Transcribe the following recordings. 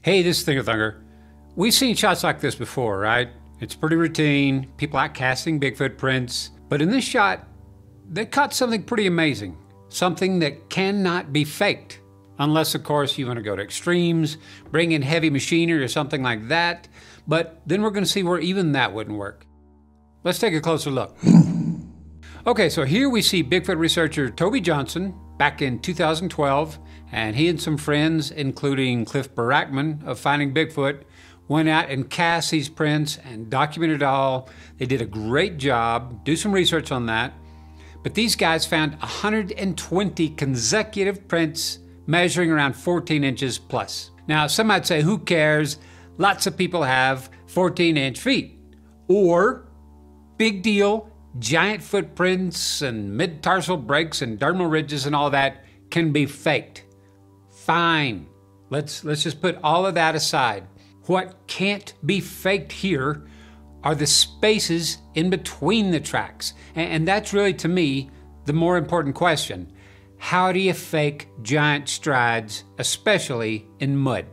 Hey, this is ThinkerThunker. We've seen shots like this before, right? It's pretty routine, people out casting Bigfoot prints. But in this shot, they caught something pretty amazing. Something that cannot be faked. Unless, of course, you want to go to extremes, bring in heavy machinery or something like that. But then we're going to see where even that wouldn't work. Let's take a closer look. Okay, so here we see Bigfoot researcher Toby Johnson back in 2012, and he and some friends, including Cliff BARACKMAN of Finding Bigfoot, went out and cast these prints and documented it all. They did a great job, do some research on that. But these guys found 120 consecutive prints measuring around 14 inches plus. Now, some might say, who cares? Lots of people have 14-inch feet. Or, big deal, giant footprints and mid-tarsal breaks and dermal ridges and all that can be faked. Fine. Let's just put all of that aside. What can't be faked here are the spaces in between the tracks. And that's really, to me, the more important question. How do you fake giant strides, especially in mud?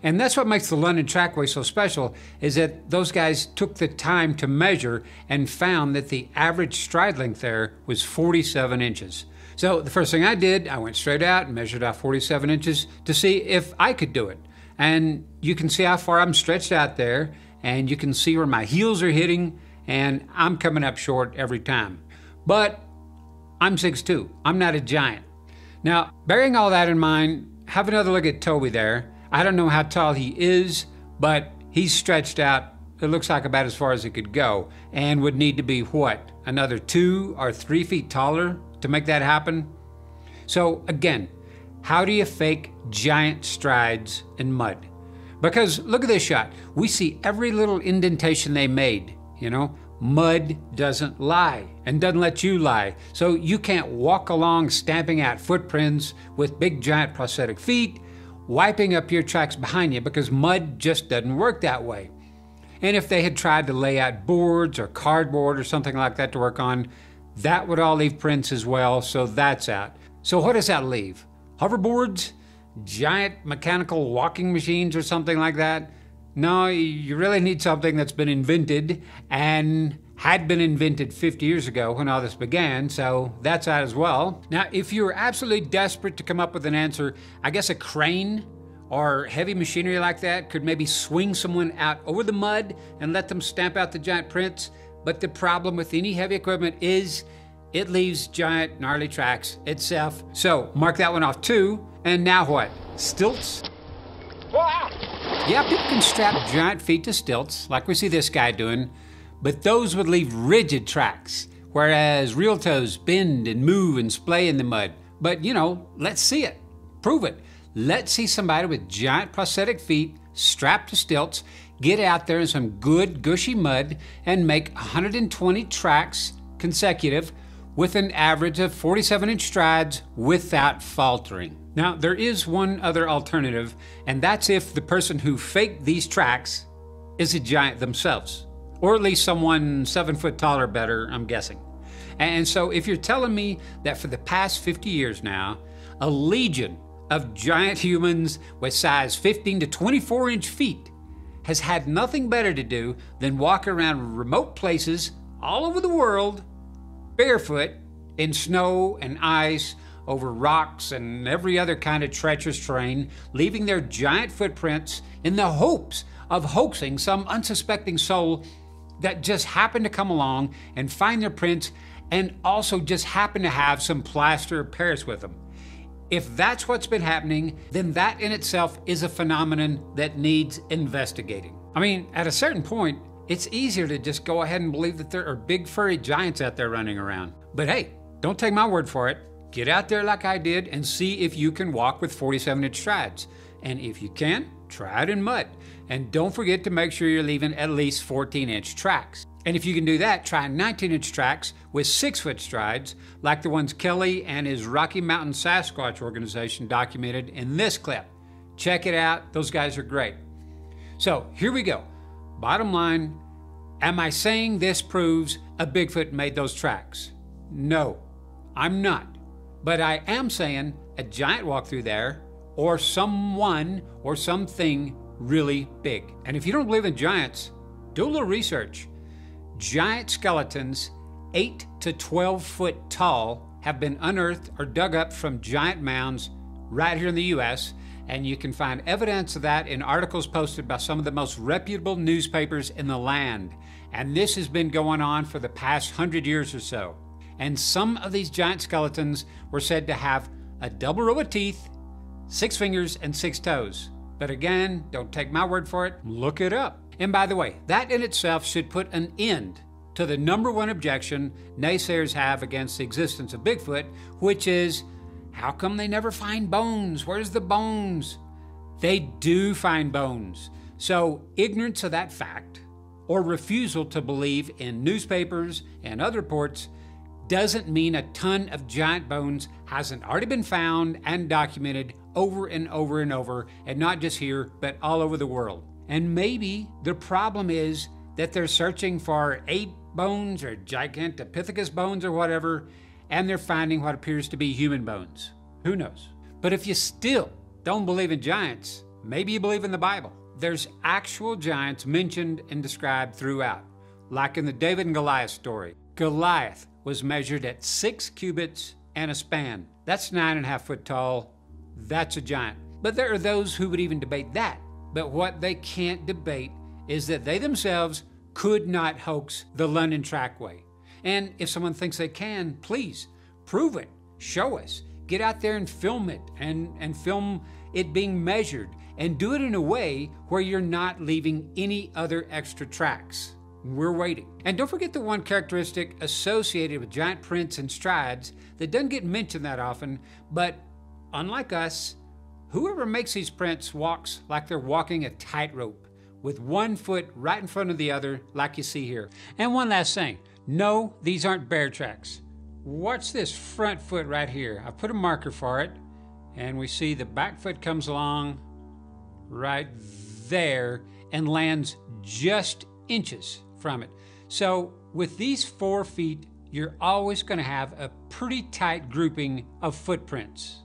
And that's what makes the London Trackway so special, is that those guys took the time to measure and found that the average stride length there was 47 inches. So the first thing I did, I went straight out and measured out 47 inches to see if I could do it. And you can see how far I'm stretched out there, and you can see where my heels are hitting, and I'm coming up short every time. But I'm 6'2", I'm not a giant. Now, bearing all that in mind, have another look at Toby there. I don't know how tall he is, but he's stretched out, it looks like about as far as he could go, and would need to be, what, another 2 or 3 feet taller to make that happen? So again, how do you fake giant strides in mud? Because look at this shot. We see every little indentation they made, you know? Mud doesn't lie and doesn't let you lie. So you can't walk along stamping out footprints with big giant prosthetic feet, wiping up your tracks behind you, because mud just doesn't work that way. And if they had tried to lay out boards or cardboard or something like that to work on, that would all leave prints as well, so that's out. So what does that leave? Hoverboards? Giant mechanical walking machines or something like that? No, you really need something that's been invented and had been invented 50 years ago when all this began, so that's out as well. Now, if you're absolutely desperate to come up with an answer, I guess a crane or heavy machinery like that could maybe swing someone out over the mud and let them stamp out the giant prints. But the problem with any heavy equipment is it leaves giant gnarly tracks itself. So mark that one off too. And now what? Stilts? Yeah, people can strap giant feet to stilts, like we see this guy doing, but those would leave rigid tracks, whereas real toes bend and move and splay in the mud. But you know, let's see it. Prove it. Let's see somebody with giant prosthetic feet strapped to stilts get out there in some good gushy mud and make 120 tracks consecutive with an average of 47-inch strides without faltering. Now, there is one other alternative, and that's if the person who faked these tracks is a giant themselves, or at least someone 7 foot tall or better, I'm guessing. And so if you're telling me that for the past 50 years now, a legion of giant humans with size 15 to 24-inch feet has had nothing better to do than walk around remote places all over the world, barefoot, in snow and ice, over rocks and every other kind of treacherous terrain, leaving their giant footprints in the hopes of hoaxing some unsuspecting soul that just happened to come along and find their prints, and also just happen to have some plaster of Paris with them. If that's what's been happening, then that in itself is a phenomenon that needs investigating. I mean, at a certain point, it's easier to just go ahead and believe that there are big furry giants out there running around. But hey, don't take my word for it. Get out there like I did and see if you can walk with 47-inch strides. And if you can, try it in mud. And don't forget to make sure you're leaving at least 14-inch tracks. And if you can do that, try 19-inch tracks with 6-foot strides, like the ones Kelly and his Rocky Mountain Sasquatch organization documented in this clip. Check it out, those guys are great. So here we go. Bottom line, am I saying this proves a Bigfoot made those tracks? No, I'm not. But I am saying a giant walked through there, or someone or something really big. And if you don't believe in giants, do a little research. Giant skeletons 8 to 12 foot tall have been unearthed or dug up from giant mounds right here in the US, and you can find evidence of that in articles posted by some of the most reputable newspapers in the land. And this has been going on for the past 100 years or so. And some of these giant skeletons were said to have a double row of teeth, 6 fingers, and 6 toes. But again, don't take my word for it, look it up. And by the way, that in itself should put an end to the number one objection naysayers have against the existence of Bigfoot, which is, how come they never find bones? Where's the bones? They do find bones. So ignorance of that fact, or refusal to believe in newspapers and other reports, doesn't mean a ton of giant bones hasn't already been found and documented over and over and over, and not just here, but all over the world. And maybe the problem is that they're searching for ape bones or Gigantopithecus bones or whatever, and they're finding what appears to be human bones. Who knows? But if you still don't believe in giants, maybe you believe in the Bible. There's actual giants mentioned and described throughout, like in the David and Goliath story. Goliath was measured at 6 cubits and a span. That's 9.5 foot tall. That's a giant. But there are those who would even debate that. But what they can't debate is that they themselves could not hoax the London Trackway. And if someone thinks they can, please prove it, show us. Get out there and film it, and film it being measured, and do it in a way where you're not leaving any other extra tracks. We're waiting. And don't forget the one characteristic associated with giant prints and strides that doesn't get mentioned that often, but unlike us, whoever makes these prints walks like they're walking a tightrope, with one foot right in front of the other, like you see here. And one last thing, no, these aren't bear tracks. Watch this front foot right here. I put a marker for it, and we see the back foot comes along right there and lands just inches from it. So with these 4 feet, you're always going to have a pretty tight grouping of footprints.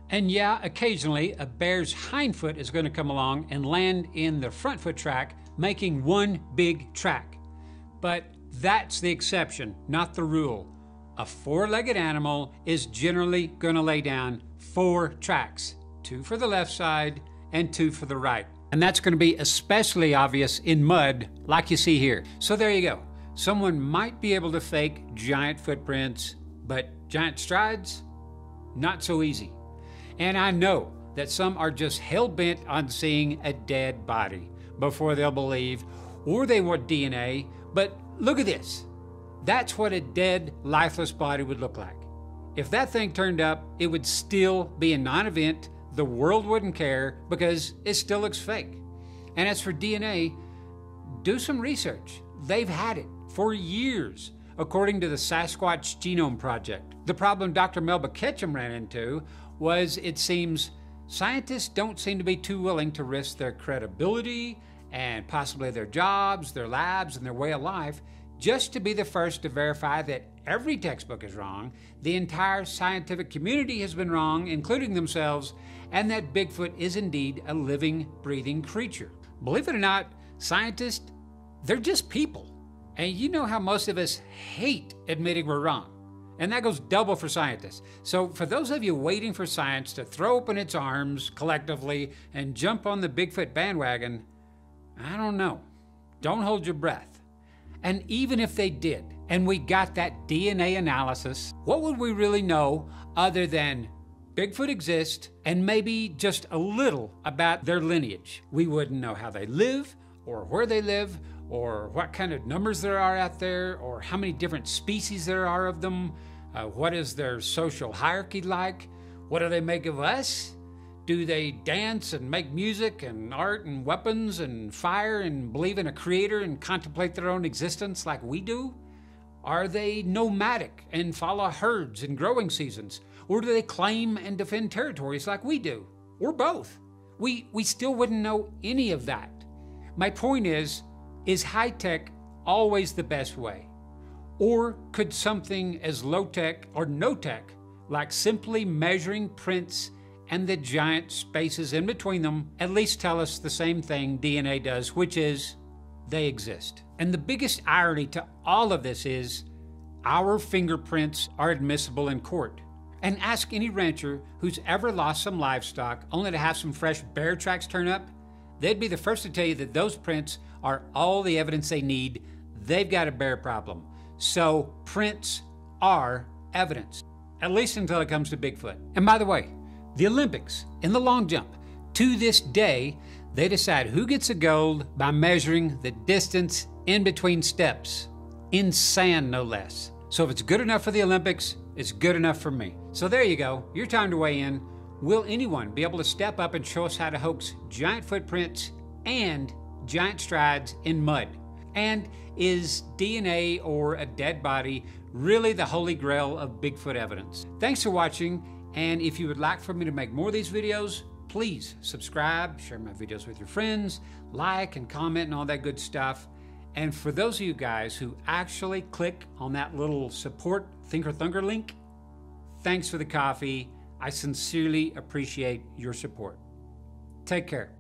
And yeah, occasionally a bear's hind foot is going to come along and land in the front foot track, making one big track. But that's the exception, not the rule. A 4-legged animal is generally going to lay down 4 tracks, 2 for the left side and 2 for the right. And that's going to be especially obvious in mud, like you see here. So there you go. Someone might be able to fake giant footprints, but giant strides, not so easy. And I know that some are just hell-bent on seeing a dead body before they'll believe, or they want DNA, but look at this. That's what a dead, lifeless body would look like. If that thing turned up, it would still be a non-event. The world wouldn't care because it still looks fake. And as for DNA, do some research. They've had it for years, according to the Sasquatch Genome Project. The problem Dr. Melba Ketchum ran into was, it seems, scientists don't seem to be too willing to risk their credibility and possibly their jobs, their labs, and their way of life just to be the first to verify that every textbook is wrong, the entire scientific community has been wrong, including themselves, and that Bigfoot is indeed a living, breathing creature. Believe it or not, scientists, they're just people. And you know how most of us hate admitting we're wrong. And that goes double for scientists. So for those of you waiting for science to throw open its arms collectively and jump on the Bigfoot bandwagon, I don't know. Don't hold your breath. And even if they did, and we got that DNA analysis, what would we really know other than Bigfoot exists and maybe just a little about their lineage? We wouldn't know how they live, or where they live, or what kind of numbers there are out there, or how many different species there are of them. What is their social hierarchy like? What do they make of us? Do they dance and make music and art and weapons and fire and believe in a creator and contemplate their own existence like we do? Are they nomadic and follow herds in growing seasons? Or do they claim and defend territories like we do? Or both? We still wouldn't know any of that. My point is high tech always the best way? Or could something as low tech or no tech, like simply measuring prints and the giant spaces in between them at least tell us the same thing DNA does, which is they exist. And the biggest irony to all of this is our fingerprints are admissible in court. And ask any rancher who's ever lost some livestock only to have some fresh bear tracks turn up. They'd be the first to tell you that those prints are all the evidence they need. They've got a bear problem. So prints are evidence, at least until it comes to Bigfoot. And by the way, the Olympics in the long jump, to this day, they decide who gets the gold by measuring the distance in between steps, in sand no less. So if it's good enough for the Olympics, it's good enough for me. So there you go, your time to weigh in. Will anyone be able to step up and show us how to hoax giant footprints and giant strides in mud? And is DNA or a dead body really the holy grail of Bigfoot evidence? Thanks for watching, and if you would like for me to make more of these videos, please subscribe, share my videos with your friends, like and comment and all that good stuff. And for those of you guys who actually click on that little support ThinkerThunker link, thanks for the coffee. I sincerely appreciate your support. Take care.